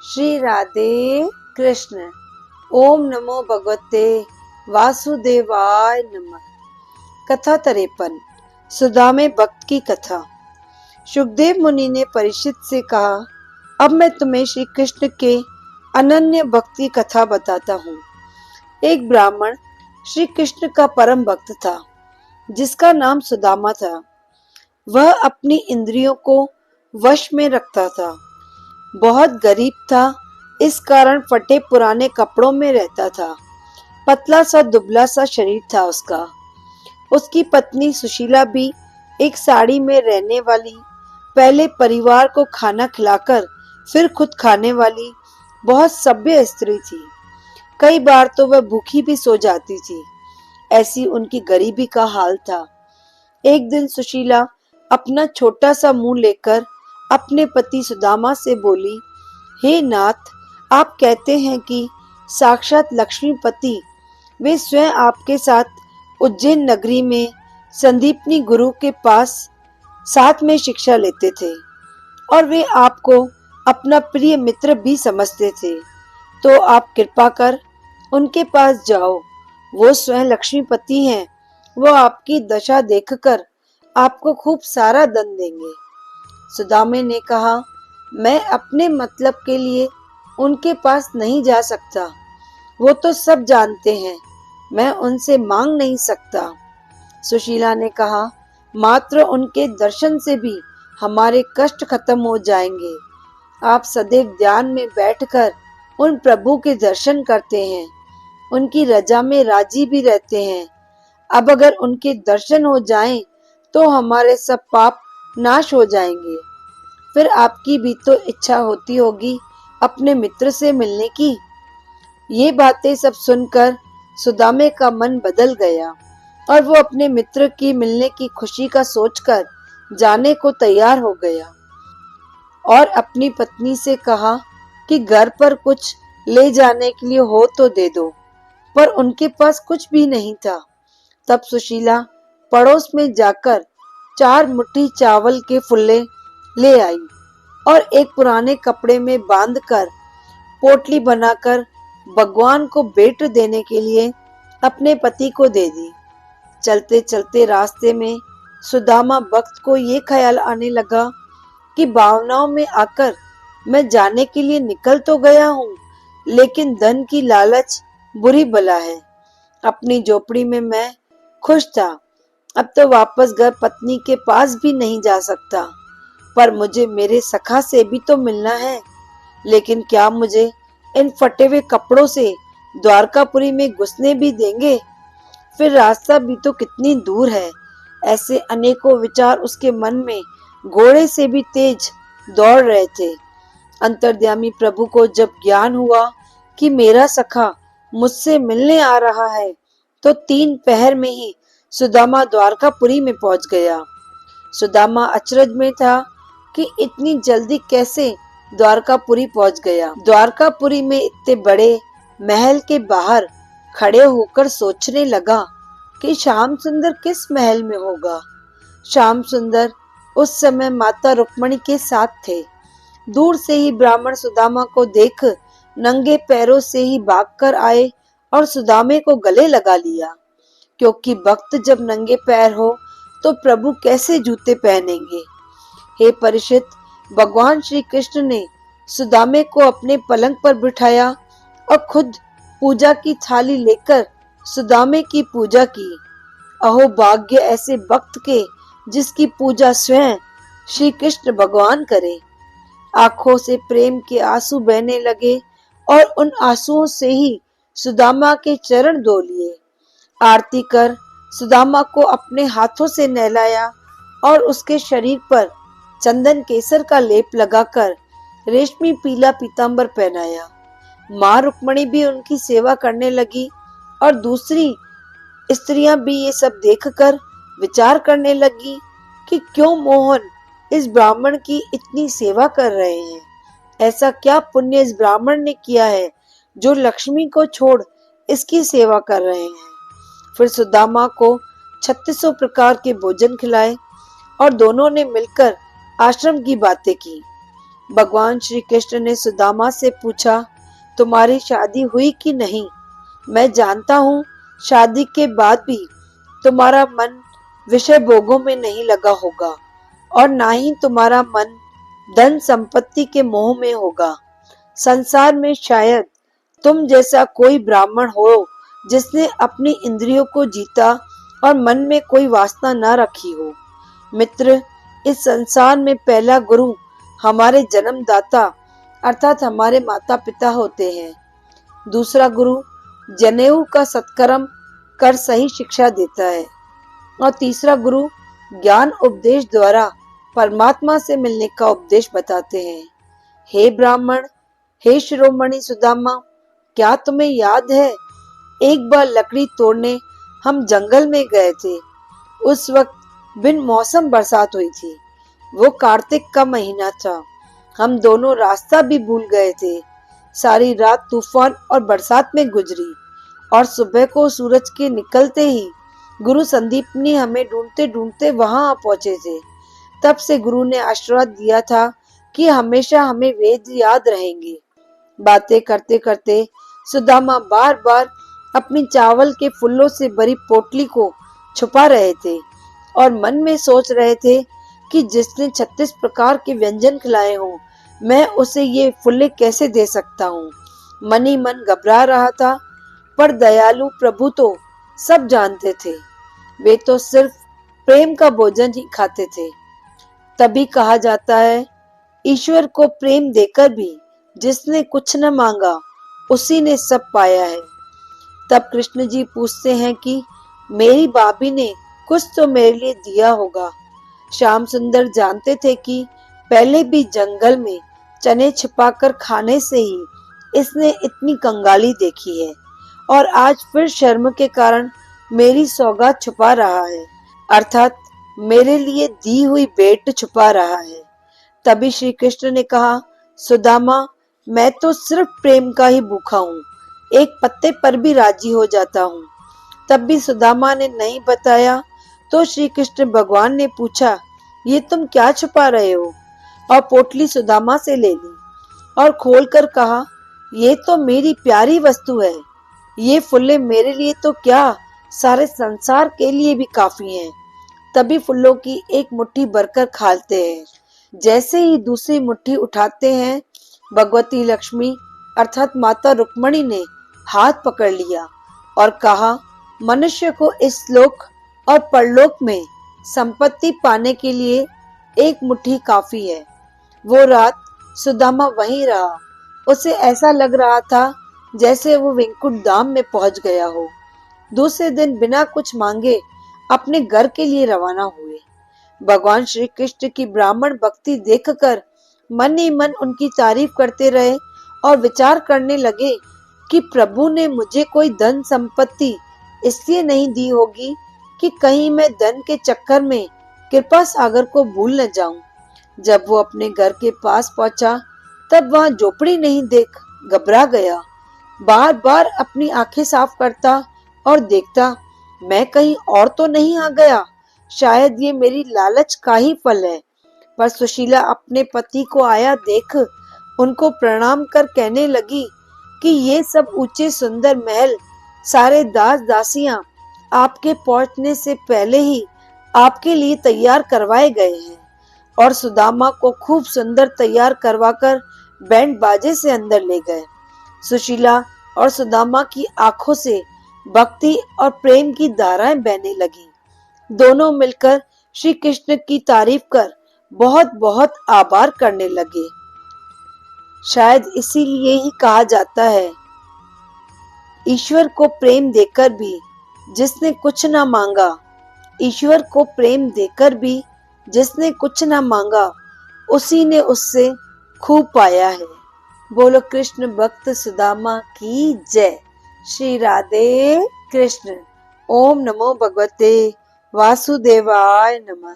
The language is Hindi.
श्री राधे कृष्ण। ओम नमो भगवते वासुदेवाय नमः। कथा 53। सुदामे भक्त की कथा। सुखदेव मुनि ने परीक्षित से कहा, अब मैं तुम्हें श्री कृष्ण के अनन्य भक्ति कथा बताता हूँ। एक ब्राह्मण श्री कृष्ण का परम भक्त था, जिसका नाम सुदामा था। वह अपनी इंद्रियों को वश में रखता था। बहुत गरीब था, इस कारण फटे पुराने कपड़ों में रहता था। पतला सा दुबला सा शरीर था उसका। उसकी पत्नी सुशीला भी एक साड़ी में रहने वाली, पहले परिवार को खाना खिलाकर फिर खुद खाने वाली बहुत सभ्य स्त्री थी। कई बार तो वह भूखी भी सो जाती थी। ऐसी उनकी गरीबी का हाल था। एक दिन सुशीला अपना छोटा सा मुंह लेकर अपने पति सुदामा से बोली, हे नाथ, आप कहते हैं कि साक्षात लक्ष्मीपति वे स्वयं आपके साथ उज्जैन नगरी में संदीपनी गुरु के पास साथ में शिक्षा लेते थे और वे आपको अपना प्रिय मित्र भी समझते थे। तो आप कृपा कर उनके पास जाओ। वो स्वयं लक्ष्मीपति हैं। वो आपकी दशा देखकर आपको खूब सारा धन देंगे। सुदामे ने कहा, मैं अपने मतलब के लिए उनके पास नहीं जा सकता। वो तो सब जानते हैं, मैं उनसे मांग नहीं सकता। सुशीला ने कहा, मात्र उनके दर्शन से भी हमारे कष्ट खत्म हो जाएंगे। आप सदैव ध्यान में बैठकर उन प्रभु के दर्शन करते हैं, उनकी रजा में राजी भी रहते हैं। अब अगर उनके दर्शन हो जाएं, तो हमारे सब पाप नाश हो जाएंगे। फिर आपकी भी तो इच्छा होती होगी अपने मित्र से मिलने की। ये बातें सब सुनकर सुदामे का मन बदल गया और वो अपने मित्र की मिलने की खुशी का सोचकर जाने को तैयार हो गया और अपनी पत्नी से कहा कि घर पर कुछ ले जाने के लिए हो तो दे दो, पर उनके पास कुछ भी नहीं था। तब सुशीला पड़ोस में जाकर 4 मुट्ठी चावल के फुल्ले ले आई और एक पुराने कपड़े में बांधकर पोटली बनाकर भगवान को भेंट देने के लिए अपने पति को दे दी। चलते चलते रास्ते में सुदामा भक्त को ये ख्याल आने लगा कि भावनाओं में आकर मैं जाने के लिए निकल तो गया हूँ, लेकिन धन की लालच बुरी बला है। अपनी झोपड़ी में मैं खुश था, अब तो वापस घर पत्नी के पास भी नहीं जा सकता। पर मुझे मेरे सखा से भी तो मिलना है, लेकिन क्या मुझे इन फटे हुए कपड़ों से द्वारकापुरी में घुसने भी देंगे? फिर रास्ता भी तो कितनी दूर है। ऐसे अनेकों विचार उसके मन में घोड़े से भी तेज दौड़ रहे थे। अंतर्यामी प्रभु को जब ज्ञान हुआ कि मेरा सखा मुझसे मिलने आ रहा है, तो 3 पहर में ही सुदामा द्वारकापुरी में पहुंच गया। सुदामा अचरज में था कि इतनी जल्दी कैसे द्वारकापुरी पहुंच गया। द्वारकापुरी में इतने बड़े महल के बाहर खड़े होकर सोचने लगा कि श्याम सुंदर किस महल में होगा। श्याम सुंदर उस समय माता रुक्मणी के साथ थे। दूर से ही ब्राह्मण सुदामा को देख नंगे पैरों से ही भागकर आए और सुदामे को गले लगा लिया, क्योंकि भक्त जब नंगे पैर हो तो प्रभु कैसे जूते पहनेंगे। हे परीक्षित, भगवान श्री कृष्ण ने सुदामे को अपने पलंग पर बिठाया और खुद पूजा की थाली लेकर सुदामे की पूजा की। अहो भाग्य ऐसे भक्त के, जिसकी पूजा स्वयं श्री कृष्ण भगवान करे। आंखों से प्रेम के आंसू बहने लगे और उन आंसुओं से ही सुदामा के चरण धो लिए। आरती कर सुदामा को अपने हाथों से नहलाया और उसके शरीर पर चंदन केसर का लेप लगाकर रेशमी पीला पीतांबर पहनाया। माँ रुक्मणी भी उनकी सेवा करने लगी और दूसरी स्त्रियां भी ये सब देखकर विचार करने लगी कि क्यों मोहन इस ब्राह्मण की इतनी सेवा कर रहे हैं। ऐसा क्या पुण्य इस ब्राह्मण ने किया है जो लक्ष्मी को छोड़ इसकी सेवा कर रहे हैं। फिर सुदामा को 3600 प्रकार के भोजन खिलाए और दोनों ने मिलकर आश्रम की बातें की। भगवान श्री कृष्ण ने सुदामा से पूछा, तुम्हारी शादी हुई कि नहीं? मैं जानता हूँ शादी के बाद भी तुम्हारा मन विषय भोगों में नहीं लगा होगा और ना ही तुम्हारा मन धन संपत्ति के मोह में होगा। संसार में शायद तुम जैसा कोई ब्राह्मण हो जिसने अपनी इंद्रियों को जीता और मन में कोई वासना न रखी हो। मित्र, इस संसार में पहला गुरु हमारे जन्मदाता अर्थात हमारे माता पिता होते हैं। दूसरा गुरु जनेऊ का सत्कर्म कर सही शिक्षा देता है और तीसरा गुरु ज्ञान उपदेश द्वारा परमात्मा से मिलने का उपदेश बताते हैं। हे ब्राह्मण, हे शिरोमणि सुदामा, क्या तुम्हें याद है एक बार लकड़ी तोड़ने हम जंगल में गए थे। उस वक्त बिन मौसम बरसात हुई थी। वो कार्तिक का महीना था। हम दोनों रास्ता भी भूल गए थे। सारी रात तूफान और बरसात में गुजरी और सुबह को सूरज के निकलते ही गुरु संदीपनी हमें ढूंढते ढूंढते वहां आ पहुंचे थे। तब से गुरु ने आशीर्वाद दिया था कि हमेशा हमें वेद याद रहेंगे। बातें करते करते सुदामा बार बार अपनी चावल के फुल्लों से भरी पोटली को छुपा रहे थे और मन में सोच रहे थे कि जिसने 36 प्रकार के व्यंजन खिलाए हों, मैं उसे ये फुल्ले कैसे दे सकता हूँ। मन ही मन घबरा रहा था, पर दयालु प्रभु तो सब जानते थे। वे तो सिर्फ प्रेम का भोजन ही खाते थे। तभी कहा जाता है, ईश्वर को प्रेम देकर भी जिसने कुछ न मांगा उसी ने सब पाया है। तब कृष्ण जी पूछते हैं कि मेरी भाभी ने कुछ तो मेरे लिए दिया होगा। श्याम सुंदर जानते थे कि पहले भी जंगल में चने छिपाकर खाने से ही इसने इतनी कंगाली देखी है और आज फिर शर्म के कारण मेरी सौगात छुपा रहा है, अर्थात मेरे लिए दी हुई भेंट छुपा रहा है। तभी श्री कृष्ण ने कहा, सुदामा, मैं तो सिर्फ प्रेम का ही भूखा हूँ, एक पत्ते पर भी राजी हो जाता हूँ। तब भी सुदामा ने नहीं बताया तो श्री कृष्ण भगवान ने पूछा, ये तुम क्या छुपा रहे हो? और पोटली सुदामा से ले ली और खोलकर कहा, ये तो मेरी प्यारी वस्तु है। ये फुल्ले मेरे लिए तो क्या, सारे संसार के लिए भी काफी हैं। तभी फुल्लों की एक मुट्ठी भरकर खाते हैं। जैसे ही दूसरी मुट्ठी उठाते हैं, भगवती लक्ष्मी अर्थात माता रुक्मणी ने हाथ पकड़ लिया और कहा, मनुष्य को इस लोक और परलोक में संपत्ति पाने के लिए एक मुट्ठी काफी है। वो रात सुदामा वहीं रहा। उसे ऐसा लग रहा था जैसे वो वैकुंठ धाम में पहुंच गया हो। दूसरे दिन बिना कुछ मांगे अपने घर के लिए रवाना हुए। भगवान श्री कृष्ण की ब्राह्मण भक्ति देखकर मन ही मन उनकी तारीफ करते रहे और विचार करने लगे कि प्रभु ने मुझे कोई धन संपत्ति इसलिए नहीं दी होगी कि कहीं मैं धन के चक्कर में कृपा सागर को भूल न जाऊं। जब वो अपने घर के पास पहुंचा तब वहां झोपड़ी नहीं देख घबरा गया। बार बार अपनी आंखें साफ करता और देखता, मैं कहीं और तो नहीं आ गया। शायद ये मेरी लालच का ही फल है। पर सुशीला अपने पति को आया देख उनको प्रणाम कर कहने लगी कि ये सब ऊंचे सुंदर महल सारे दास दासियां आपके पहुंचने से पहले ही आपके लिए तैयार करवाए गए हैं। और सुदामा को खूब सुंदर तैयार करवाकर बैंड बाजे से अंदर ले गए। सुशीला और सुदामा की आंखों से भक्ति और प्रेम की धाराएं बहने लगी। दोनों मिलकर श्री कृष्ण की तारीफ कर बहुत बहुत आभार करने लगे। शायद इसीलिए ही कहा जाता है, ईश्वर को प्रेम देकर भी जिसने कुछ ना मांगा, ईश्वर को प्रेम देकर भी जिसने कुछ ना मांगा उसी ने उससे खूब पाया है। बोलो कृष्ण भक्त सुदामा की जय। श्री राधे कृष्ण। ओम नमो भगवते वासुदेवाय नमः।